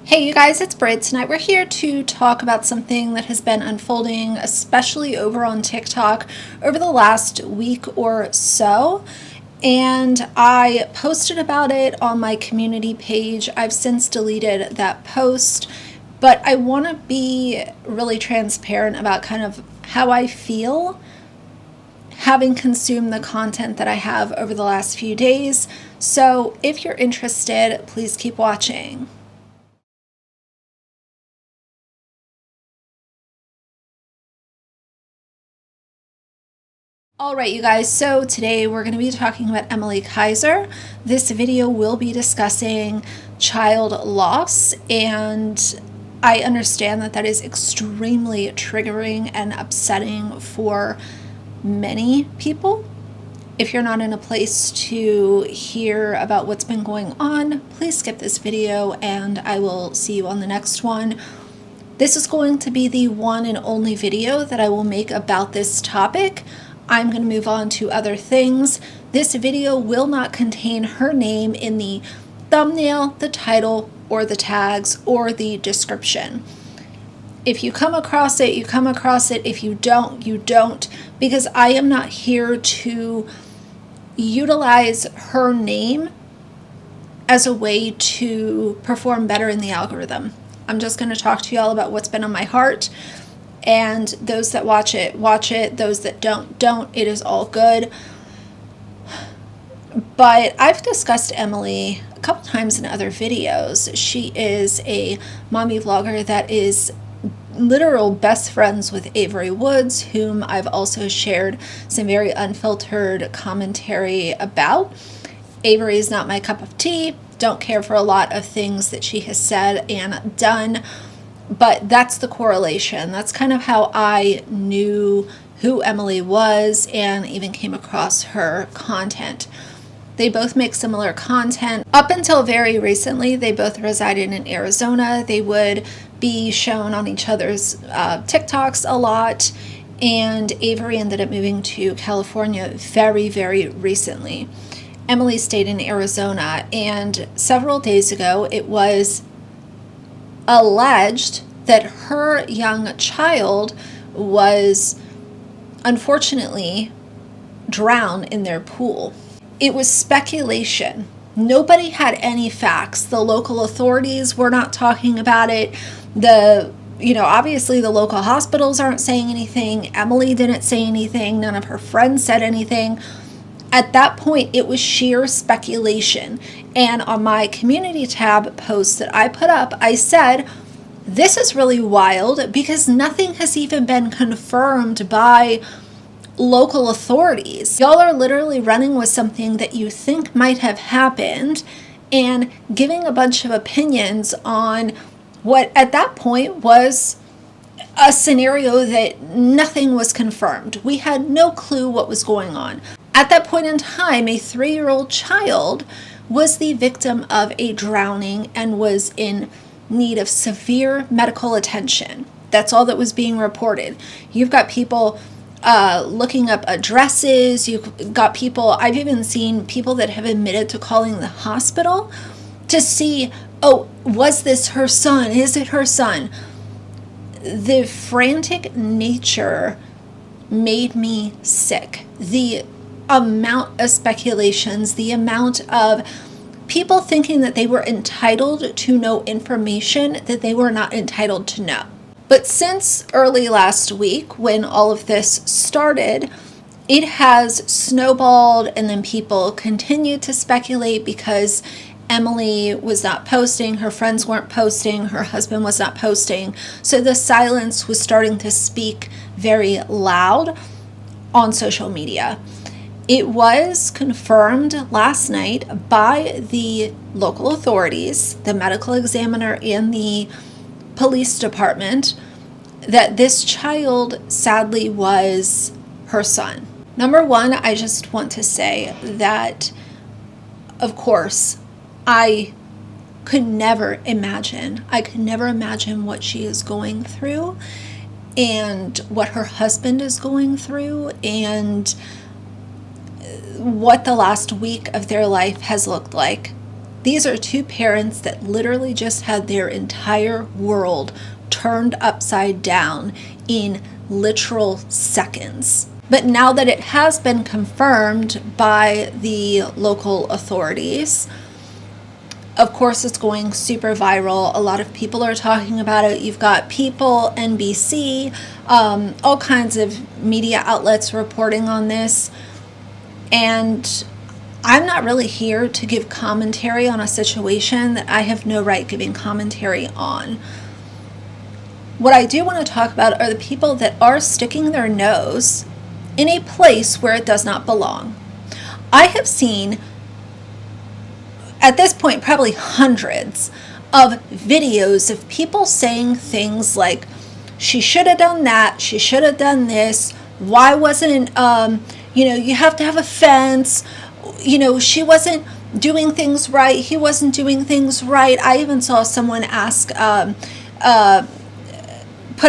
Hey you guys, it's Brit. Tonight we're here to talk about something that has been unfolding, especially over on TikTok over the last week or so. And I posted about it on my community page. I've since deleted that post, but I want to be really transparent about kind of how I feel having consumed the content that I have over the last few days. So if you're interested, please keep watching. Alright you guys, so today we're going to be talking about Emily Kaiser. This video will be discussing child loss, and I understand that that is extremely triggering and upsetting for many people. If you're not in a place to hear about what's been going on, please skip this video and I will see you on the next one. This is going to be the one and only video that I will make about this topic. I'm going to move on to other things. This video will not contain her name in the thumbnail, the title, or the tags, or the description. If you come across it, you come across it. If you don't, you don't, because I am not here to utilize her name as a way to perform better in the algorithm. I'm just going to talk to y'all about what's been on my heart. And those that watch it, watch it. Those that don't. It is all good. But I've discussed Emily a couple times in other videos. She is a mommy vlogger that is literal best friends with Avery Woods, whom I've also shared some very unfiltered commentary about. Avery is not my cup of tea. Don't care for a lot of things that she has said and done. But that's the correlation. That's kind of how I knew who Emily was and even came across her content. They both make similar content. Up until very recently, they both resided in Arizona. They would be shown on each other's TikToks a lot. And Avery ended up moving to California very, very recently. Emily stayed in Arizona, and several days ago, it was alleged that her young child was unfortunately drowned in their pool. It was speculation. Nobody had any facts. The local authorities were not talking about it. Obviously the local hospitals aren't saying anything. Emily didn't say anything. None of her friends said anything. At that point, it was sheer speculation. And on my community tab post that I put up, I said, this is really wild because nothing has even been confirmed by local authorities. Y'all are literally running with something that you think might have happened and giving a bunch of opinions on what at that point was a scenario that nothing was confirmed. We had no clue what was going on. At that point in time, a 3-year-old child was the victim of a drowning and was in need of severe medical attention. That's all that was being reported. You've got people looking up addresses. You've got people, I've even seen people that have admitted to calling the hospital to see, oh, was this her son? Is it her son? The frantic nature made me sick. The amount of speculations, the amount of people thinking that they were entitled to know information that they were not entitled to know. But since early last week, when all of this started, it has snowballed, and then people continued to speculate because Emily was not posting, her friends weren't posting, her husband was not posting. So the silence was starting to speak very loud on social media. It was confirmed last night by the local authorities, the medical examiner and the police department, that this child sadly was her son. Number one, I just want to say that, of course, I could never imagine what she is going through and what her husband is going through and what the last week of their life has looked like. These are two parents that literally just had their entire world turned upside down in literal seconds. But now that it has been confirmed by the local authorities, of course, it's going super viral. A lot of people are talking about it. You've got People, NBC, all kinds of media outlets reporting on this. And I'm not really here to give commentary on a situation that I have no right giving commentary on. What I do want to talk about are the people that are sticking their nose in a place where it does not belong. I have seen, at this point, probably hundreds of videos of people saying things like, she should have done that, she should have done this, why wasn't, you have to have a fence, she wasn't doing things right, he wasn't doing things right. I even saw someone ask, put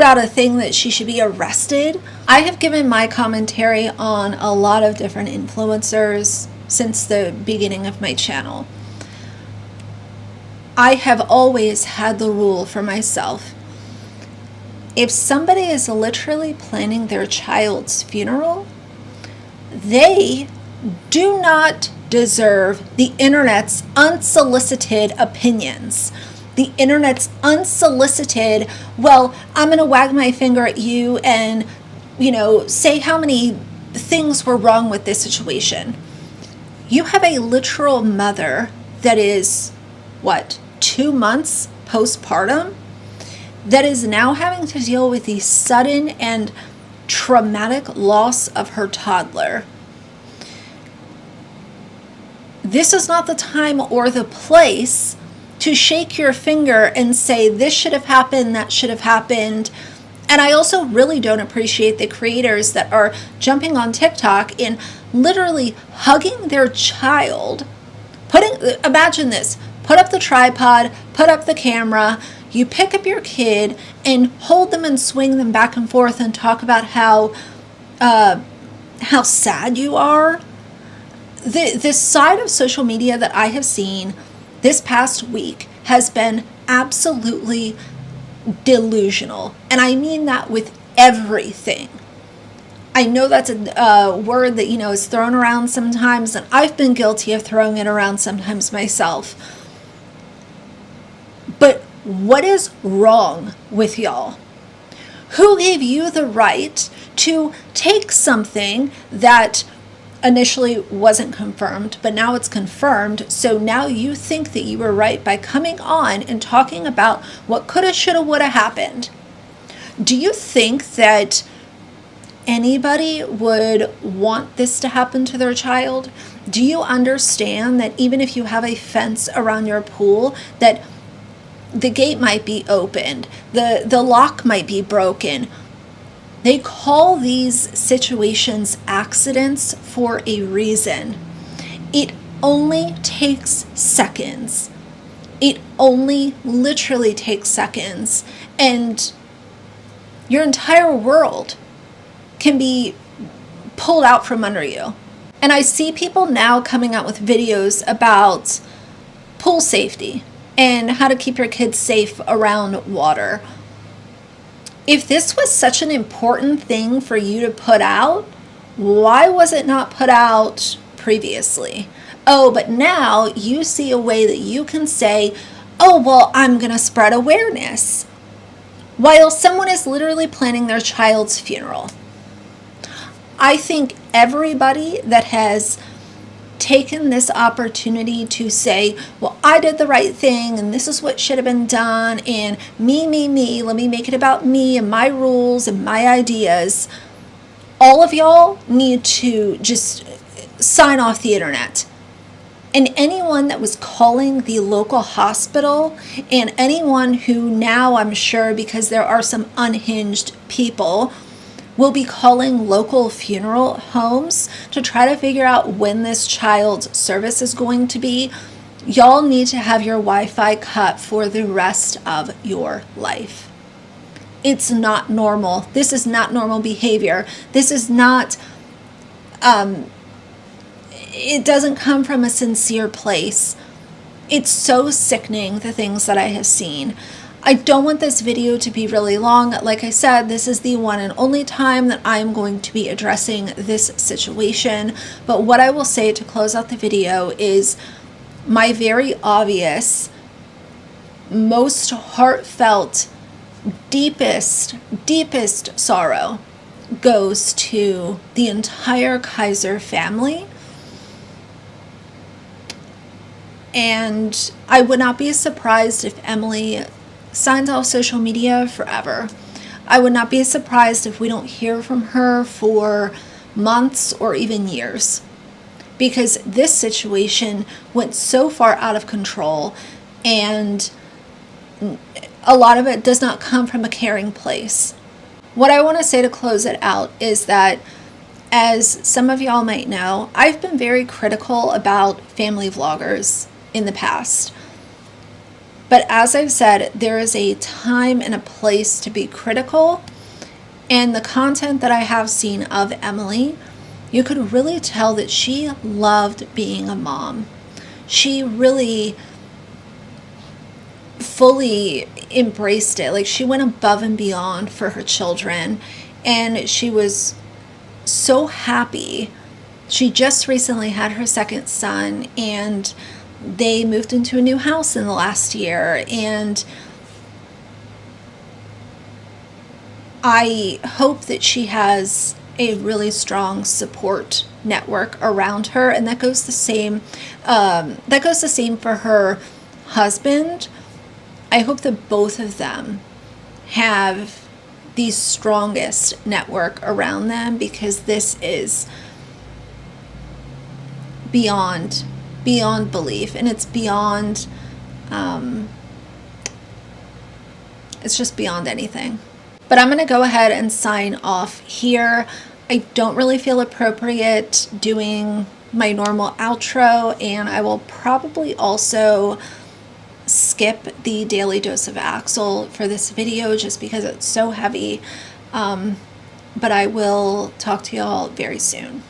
out a thing that she should be arrested. I have given my commentary on a lot of different influencers since the beginning of my channel. I have always had the rule for myself. If somebody is literally planning their child's funeral, they do not deserve the internet's unsolicited opinions. The internet's unsolicited, well, I'm going to wag my finger at you and, say how many things were wrong with this situation. You have a literal mother that is, 2 months postpartum, that is now having to deal with the sudden and traumatic loss of her toddler. This is not the time or the place to shake your finger and say, this should have happened, that should have happened. And I also really don't appreciate the creators that are jumping on TikTok and literally hugging their child. Imagine this, put up the tripod, put up the camera, you pick up your kid and hold them and swing them back and forth and talk about how sad you are. This side of social media that I have seen this past week has been absolutely delusional. And I mean that with everything. I know that's a word that, is thrown around sometimes, and I've been guilty of throwing it around sometimes myself. But what is wrong with y'all? Who gave you the right to take something that initially wasn't confirmed, but now it's confirmed, so now you think that you were right by coming on and talking about what coulda, shoulda, woulda happened? Do you think that anybody would want this to happen to their child? Do you understand that even if you have a fence around your pool, that the gate might be opened, the lock might be broken? They call these situations accidents for a reason. It only takes seconds. It only literally takes seconds. And your entire world can be pulled out from under you. And I see people now coming out with videos about pool safety and how to keep your kids safe around water. If this was such an important thing for you to put out, why was it not put out previously? Oh, but now you see a way that you can say, oh, well, I'm going to spread awareness, while someone is literally planning their child's funeral. I think everybody that has taken this opportunity to say, well, I did the right thing and this is what should have been done, and me, let me make it about me and my rules and my ideas, all of y'all need to just sign off the internet. And anyone that was calling the local hospital, and anyone who now, I'm sure, because there are some unhinged people, will be calling local funeral homes to try to figure out when this child's service is going to be, y'all need to have your Wi-Fi cut for the rest of your life. It's not normal. This is not normal behavior. This is not, it doesn't come from a sincere place. It's so sickening, the things that I have seen. I don't want this video to be really long. Like I said, this is the one and only time that I'm going to be addressing this situation. But what I will say to close out the video is my very obvious, most heartfelt, deepest sorrow goes to the entire Kaiser family. And I would not be surprised if Emily signs off social media forever. I would not be surprised if we don't hear from her for months or even years, because this situation went so far out of control, and a lot of it does not come from a caring place. What I want to say to close it out is that, as some of y'all might know, I've been very critical about family vloggers in the past. But as I've said, there is a time and a place to be critical. And the content that I have seen of Emily, you could really tell that she loved being a mom. She really fully embraced it. Like, she went above and beyond for her children. And she was so happy. She just recently had her second son, and they moved into a new house in the last year, and I hope that she has a really strong support network around her, and that goes the same for her husband. I hope that both of them have the strongest network around them, because this is beyond belief, and it's beyond it's just beyond anything. But I'm going to go ahead and sign off here. I don't really feel appropriate doing my normal outro, and I will probably also skip the daily dose of Axel for this video just because it's so heavy. But I will talk to y'all very soon.